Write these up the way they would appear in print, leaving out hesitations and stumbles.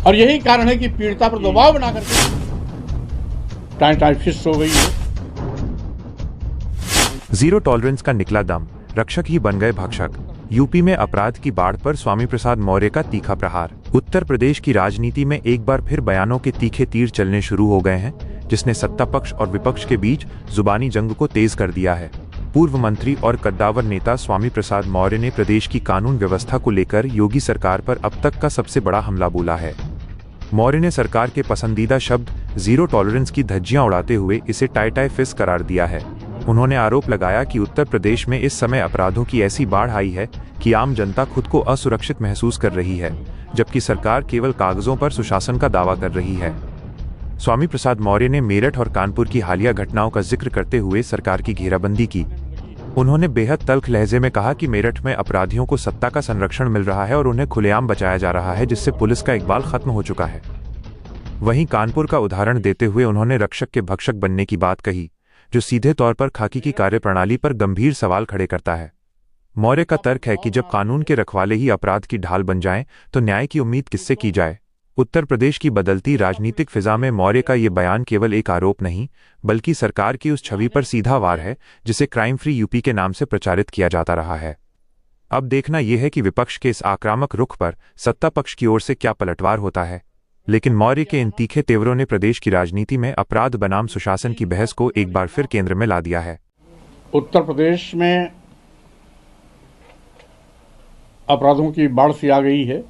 और यही कारण है कि पीड़िता पर दबाव बना करके टाइफिस हो गई है। जीरो टॉलरेंस का निकला दम, रक्षक ही बन गए भक्षक। यूपी में अपराध की बाढ़ पर स्वामी प्रसाद मौर्य का तीखा प्रहार। उत्तर प्रदेश की राजनीति में एक बार फिर बयानों के तीखे तीर चलने शुरू हो गए हैं, जिसने सत्ता पक्ष और विपक्ष के बीच जुबानी जंग को तेज कर दिया है। पूर्व मंत्री और कद्दावर नेता स्वामी प्रसाद मौर्य ने प्रदेश की कानून व्यवस्था को लेकर योगी सरकार पर अब तक का सबसे बड़ा हमला बोला है। मौर्य ने सरकार के पसंदीदा शब्द जीरो टॉलरेंस की धज्जियां उड़ाते हुए इसे टाइफिस करार दिया है। उन्होंने आरोप लगाया कि उत्तर प्रदेश में इस समय अपराधों की ऐसी बाढ़ आई है कि आम जनता खुद को असुरक्षित महसूस कर रही है, जबकि सरकार केवल कागजों पर सुशासन का दावा कर रही है। स्वामी प्रसाद मौर्य ने मेरठ और कानपुर की हालिया घटनाओं का जिक्र करते हुए सरकार की घेराबंदी की। उन्होंने बेहद तल्ख लहजे में कहा कि मेरठ में अपराधियों को सत्ता का संरक्षण मिल रहा है और उन्हें खुलेआम बचाया जा रहा है, जिससे पुलिस का इकबाल खत्म हो चुका है। वहीं कानपुर का उदाहरण देते हुए उन्होंने रक्षक के भक्षक बनने की बात कही, जो सीधे तौर पर खाकी की कार्यप्रणाली पर गंभीर सवाल खड़े करता है। मौर्य का तर्क है कि जब कानून के रखवाले ही अपराध की ढाल बन जाएं, तो न्याय की उम्मीद किससे की जाए। उत्तर प्रदेश की बदलती राजनीतिक फिजा में मौर्य का ये बयान केवल एक आरोप नहीं, बल्कि सरकार की उस छवि पर सीधा वार है जिसे क्राइम फ्री यूपी के नाम से प्रचारित किया जाता रहा है। अब देखना यह है कि विपक्ष के इस आक्रामक रुख पर सत्ता पक्ष की ओर से क्या पलटवार होता है। लेकिन मौर्य के इन तीखे तेवरों ने प्रदेश की राजनीति में अपराध बनाम सुशासन की बहस को एक बार फिर केंद्र में ला दिया है। उत्तर प्रदेश में अपराधों की बाढ़ सी आ गई है।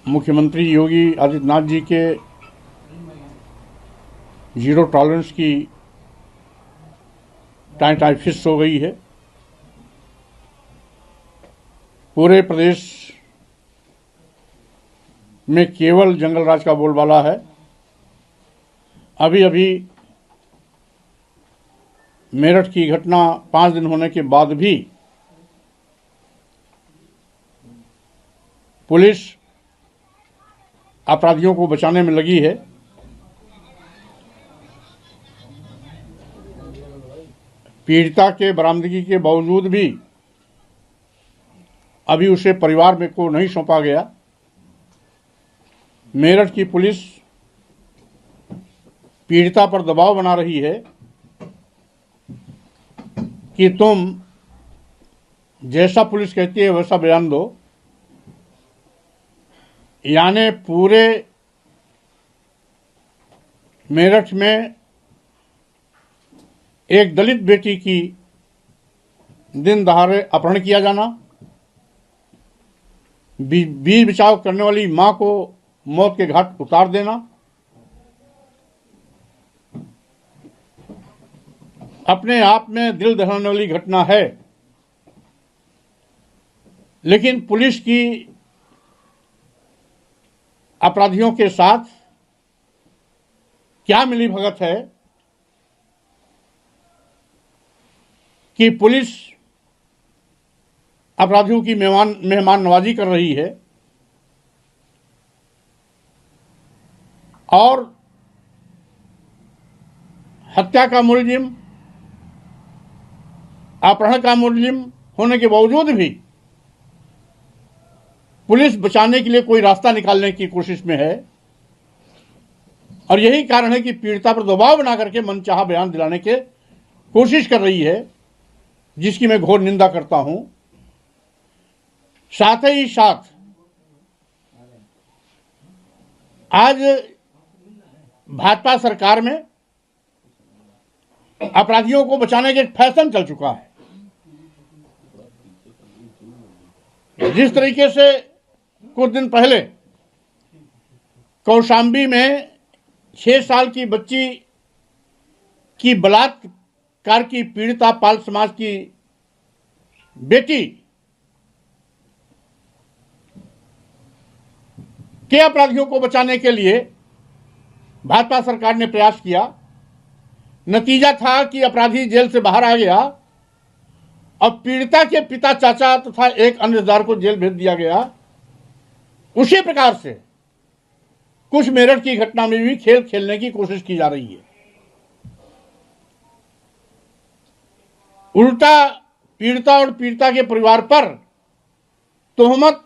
मुख्यमंत्री योगी आदित्यनाथ जी के जीरो टॉलरेंस की टाइफिस हो गई है। पूरे प्रदेश में केवल जंगल राज का बोलबाला है। अभी अभी मेरठ की घटना 5 दिन होने के बाद भी पुलिस अपराधियों को बचाने में लगी है। पीड़िता के बरामदगी के बावजूद भी अभी उसे परिवार में को नहीं सौंपा गया। मेरठ की पुलिस पीड़िता पर दबाव बना रही है कि तुम जैसा पुलिस कहती है वैसा बयान दो। यानी पूरे मेरठ में एक दलित बेटी की दिन दहाड़े अपहरण किया जाना, बीच बचाव करने वाली मां को मौत के घाट उतार देना, अपने आप में दिल दहलाने वाली घटना है। लेकिन पुलिस की अपराधियों के साथ क्या मिलीभगत है कि पुलिस अपराधियों की मेहमान नवाजी कर रही है और हत्या का मुलजिम, अपहरण का मुलजिम होने के बावजूद भी पुलिस बचाने के लिए कोई रास्ता निकालने की कोशिश में है। और यही कारण है कि पीड़िता पर दबाव बना करके मनचाहा बयान दिलाने की कोशिश कर रही है, जिसकी मैं घोर निंदा करता हूं। साथ ही साथ आज भाजपा सरकार में अपराधियों को बचाने का एक फैशन चल चुका है। जिस तरीके से कुछ दिन पहले कौशाम्बी में 6 साल की बच्ची की बलात्कार की पीड़िता पाल समाज की बेटी के अपराधियों को बचाने के लिए भाजपा सरकार ने प्रयास किया। नतीजा था कि अपराधी जेल से बाहर आ गया और पीड़िता के पिता, चाचा तथा एक अन्य रिश्तेदार को जेल भेज दिया गया। उसी प्रकार से कुछ मेरठ की घटना में भी खेल खेलने की कोशिश की जा रही है। उल्टा पीड़िता और पीड़िता के परिवार पर तोहमत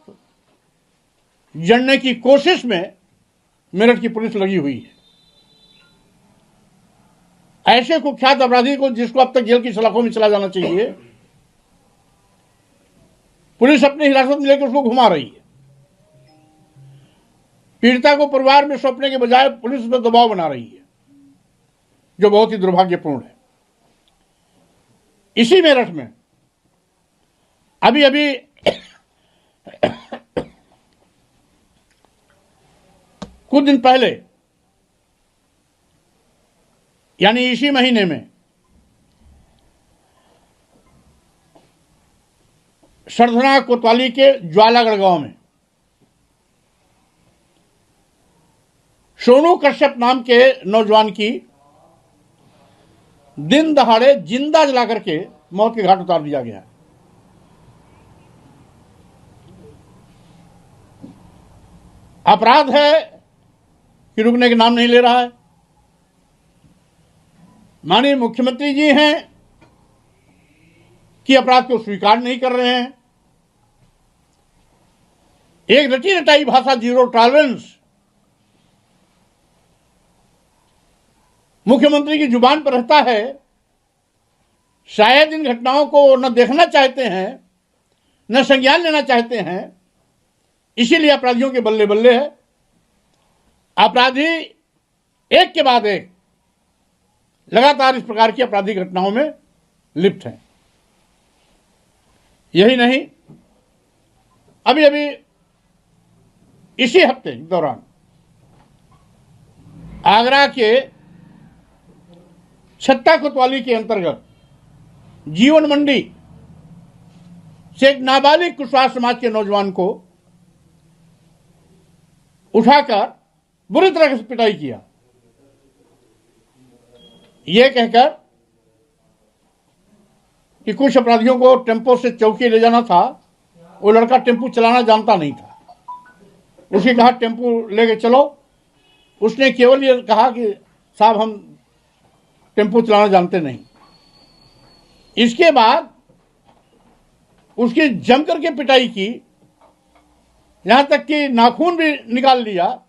जड़ने की कोशिश में मेरठ की पुलिस लगी हुई है। ऐसे कुख्यात अपराधी को, जिसको अब तक जेल की सलाखों में चला जाना चाहिए, पुलिस अपनी हिरासत में लेकर उसको घुमा रही है। पीड़िता को परिवार में सौंपने के बजाय पुलिस पर दबाव बना रही है, जो बहुत ही दुर्भाग्यपूर्ण है। इसी मेरठ में अभी अभी कुछ दिन पहले, यानी इसी महीने में, सरधना कोतवाली के ज्वालागढ़ गांव में सोनू कश्यप नाम के नौजवान की दिन दहाड़े जिंदा जला करके मौत के घाट उतार दिया गया है। अपराध है कि रुकने के नाम नहीं ले रहा है। माननीय मुख्यमंत्री जी हैं कि अपराध को स्वीकार नहीं कर रहे हैं। एक रटी रटाई भाषा, जीरो टॉलरेंस, मुख्यमंत्री की जुबान पर रहता है। शायद इन घटनाओं को न देखना चाहते हैं, न संज्ञान लेना चाहते हैं, इसीलिए अपराधियों के बल्ले बल्ले है। अपराधी एक के बाद एक लगातार इस प्रकार की आपराधिक घटनाओं में लिप्त हैं। यही नहीं, अभी अभी इसी हफ्ते के दौरान आगरा के छत्ता कोतवाली के अंतर्गत जीवन मंडी से एक नाबालिग कुशवाहा समाज के नौजवान को उठाकर बुरी तरह से पिटाई किया, यह कहकर कि कुछ अपराधियों को टेम्पो से चौकी ले जाना था। वो लड़का टेम्पो चलाना जानता नहीं था। उसने कहा टेम्पो लेके चलो। उसने केवल ये कहा कि साहब हम टेम्पो चलाना जानते नहीं। इसके बाद उसकी जमकर के पिटाई की, यहां तक कि नाखून भी निकाल लिया।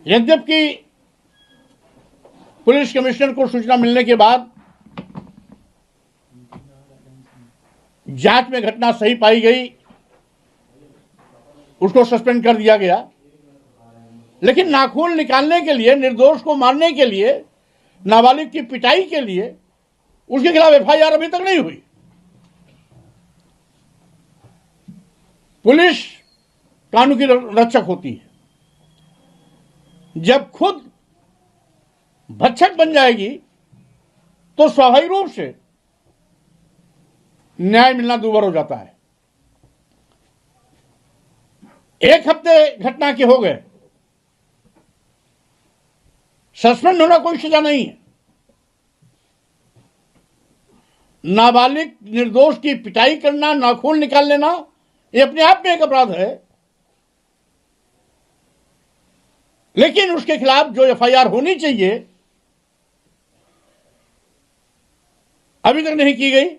यद्यपि पुलिस कमिश्नर को सूचना मिलने के बाद जांच में घटना सही पाई गई, उसको सस्पेंड कर दिया गया। लेकिन नाखून निकालने के लिए, निर्दोष को मारने के लिए, नाबालिग की पिटाई के लिए उसके खिलाफ एफआईआर अभी तक नहीं हुई। पुलिस कानून की रक्षक होती है। जब खुद भक्षक बन जाएगी तो स्वाभाविक रूप से न्याय मिलना दूभर हो जाता है। एक हफ्ते घटना के हो गए, सस्पेंड होना कोई सजा नहीं है। नाबालिग निर्दोष की पिटाई करना, नाखून निकाल लेना, ये अपने आप में एक अपराध है। लेकिन उसके खिलाफ जो एफआईआर होनी चाहिए अभी तक नहीं की गई।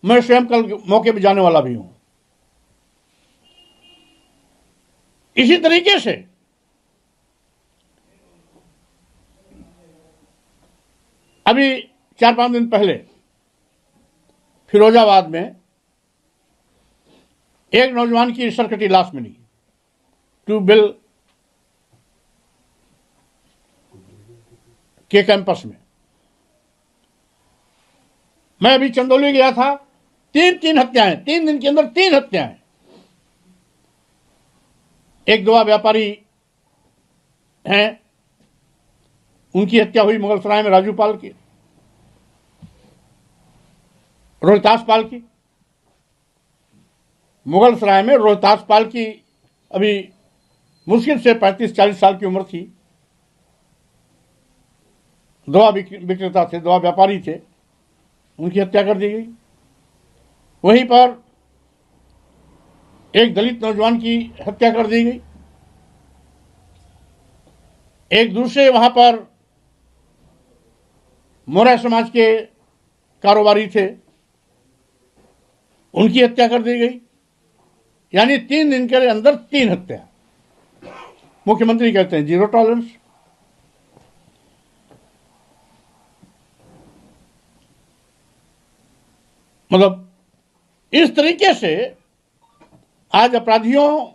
मैं स्वयं कल मौके पर जाने वाला भी हूं। इसी तरीके से अभी 4-5 दिन पहले फिरोजाबाद में एक नौजवान की सरकटी लाश मिली, ट्यूबवेल के कैंपस में। मैं अभी चंदौली गया था। तीन हत्याएं, 3 दिन के अंदर 3 हत्याएं। एक दवा व्यापारी हैं, उनकी हत्या हुई मुगलसराय में, राजू पाल की, रोहतास पाल की। मुगलसराय में रोहतास पाल की अभी मुश्किल से 35-40 साल की उम्र थी। दवा विक्रेता थे, दवा व्यापारी थे, उनकी हत्या कर दी गई। वहीं पर एक दलित नौजवान की हत्या कर दी गई। एक दूसरे वहां पर मोरा समाज के कारोबारी थे, उनकी हत्या कर दी गई। यानी 3 दिन के अंदर 3 हत्या। मुख्यमंत्री कहते हैं जीरो टॉलरेंस। मतलब इस तरीके से आज अपराधियों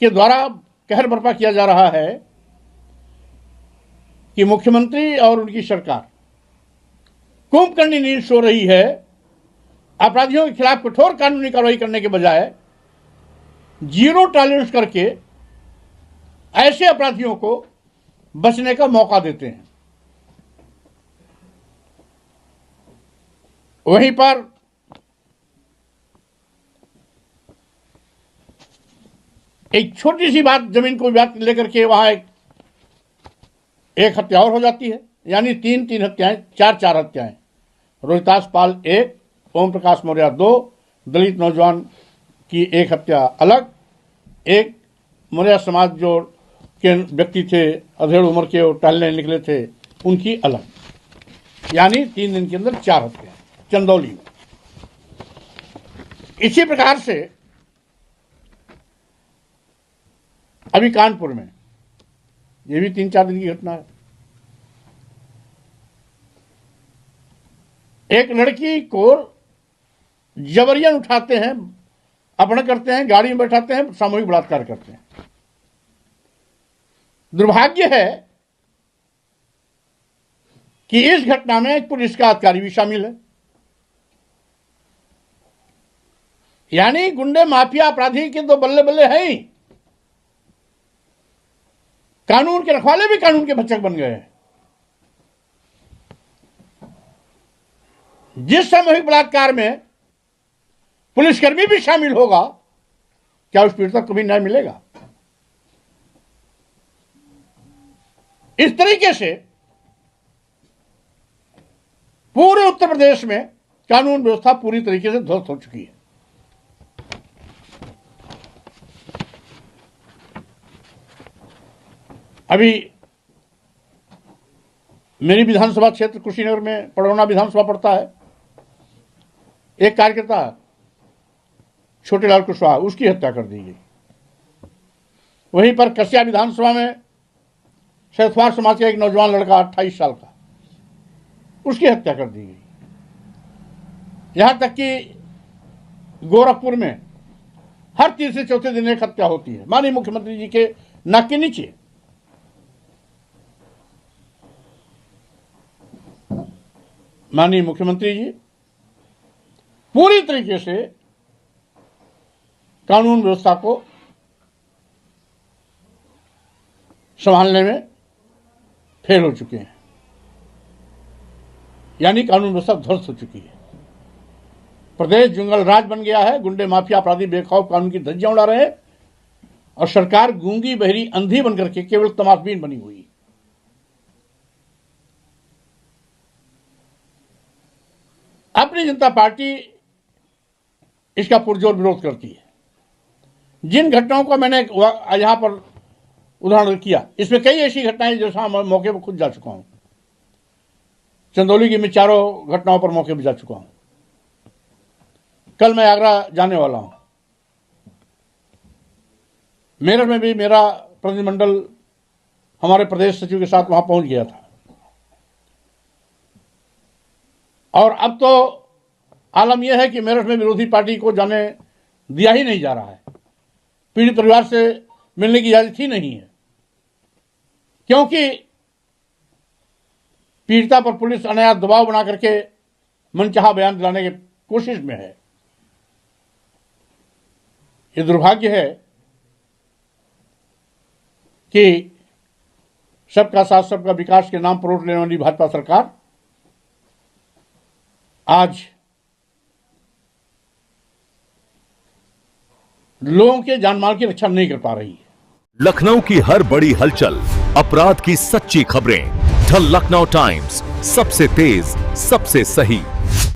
के द्वारा कहर बर्पा किया जा रहा है कि मुख्यमंत्री और उनकी सरकार कुंभकर्णी नींद सो रही है। अपराधियों के खिलाफ कठोर कानूनी कार्रवाई करने के बजाय जीरो टॉलरेंस करके ऐसे अपराधियों को बचने का मौका देते हैं। वहीं पर एक छोटी सी बात, जमीन को विवाद लेकर के वहां एक हत्या और हो जाती है। यानी 3 हत्याएं, 4 हत्याएं। रोहितास पाल 1, ओम प्रकाश मौर्य 2, दलित नौजवान की एक हत्या अलग, एक मौर्य समाज जो के व्यक्ति थे, अधेड़ उम्र के, टहलने निकले थे, उनकी अलग। यानी 3 दिन के अंदर 4 हत्याएं चंदौली में। इसी प्रकार से अभी कानपुर में ये भी 3-4 दिन की घटना है। एक लड़की को जबरियन उठाते हैं, अपहरण करते हैं, गाड़ी में बैठाते हैं, सामूहिक बलात्कार करते हैं। दुर्भाग्य है कि इस घटना में एक पुलिस का अधिकारी भी शामिल है। यानी गुंडे माफिया अपराधी के तो बल्ले बल्ले हैं ही, कानून के रखवाले भी कानून के भक्षक बन गए हैं। जिस सामूहिक बलात्कार में पुलिसकर्मी भी शामिल होगा, क्या उस पीड़ित को भी न्याय मिलेगा? इस तरीके से पूरे उत्तर प्रदेश में कानून व्यवस्था पूरी तरीके से ध्वस्त हो चुकी है। अभी मेरी विधानसभा क्षेत्र कुशीनगर में पड़ौना विधानसभा पड़ता है। एक कार्यकर्ता छोटेलाल कुशवाहा, उसकी हत्या कर दी गई। वहीं पर कसिया विधानसभा में सैथवार समाज का एक नौजवान लड़का 28 साल का, उसकी हत्या कर दी गई। यहां तक कि गोरखपुर में हर तीसरे चौथे दिन एक हत्या होती है, माननीय मुख्यमंत्री जी के नाक के नीचे। माननीय मुख्यमंत्री जी पूरी तरीके से कानून व्यवस्था को संभालने में फेल हो चुके हैं। यानी कानून व्यवस्था ध्वस्त हो चुकी है। प्रदेश जंगल राज बन गया है। गुंडे माफिया अपराधी बेखौफ कानून की धज्जियां उड़ा रहे हैं और सरकार गूंगी बहरी अंधी बनकर के केवल तमाशबीन बनी हुई है। अपनी जनता पार्टी इसका पुरजोर विरोध करती है। जिन घटनाओं का मैंने यहां पर उदाहरण किया, इसमें कई ऐसी घटनाएं जो मैं मौके पर खुद जा चुका हूं। चंदौली की मैं 4 घटनाओं पर मौके पर जा चुका हूं। कल मैं आगरा जाने वाला हूं। मेरठ में भी मेरा प्रतिनिधिमंडल हमारे प्रदेश सचिव के साथ वहां पहुंच गया था। और अब तो आलम यह है कि मेरठ में विरोधी पार्टी को जाने दिया ही नहीं जा रहा है। पीड़ित परिवार से मिलने की इजाजत ही नहीं है, क्योंकि पीड़िता पर पुलिस अनायास दबाव बना करके मनचाहा बयान दिलाने की कोशिश में है। ये दुर्भाग्य है कि सबका साथ सबका विकास के नाम पर वोट लेने वाली भाजपा सरकार आज लोगों के जानमाल की रक्षा नहीं कर पा रही है। लखनऊ की हर बड़ी हलचल, अपराध की सच्ची खबरें, द लखनऊ टाइम्स, सबसे तेज, सबसे सही।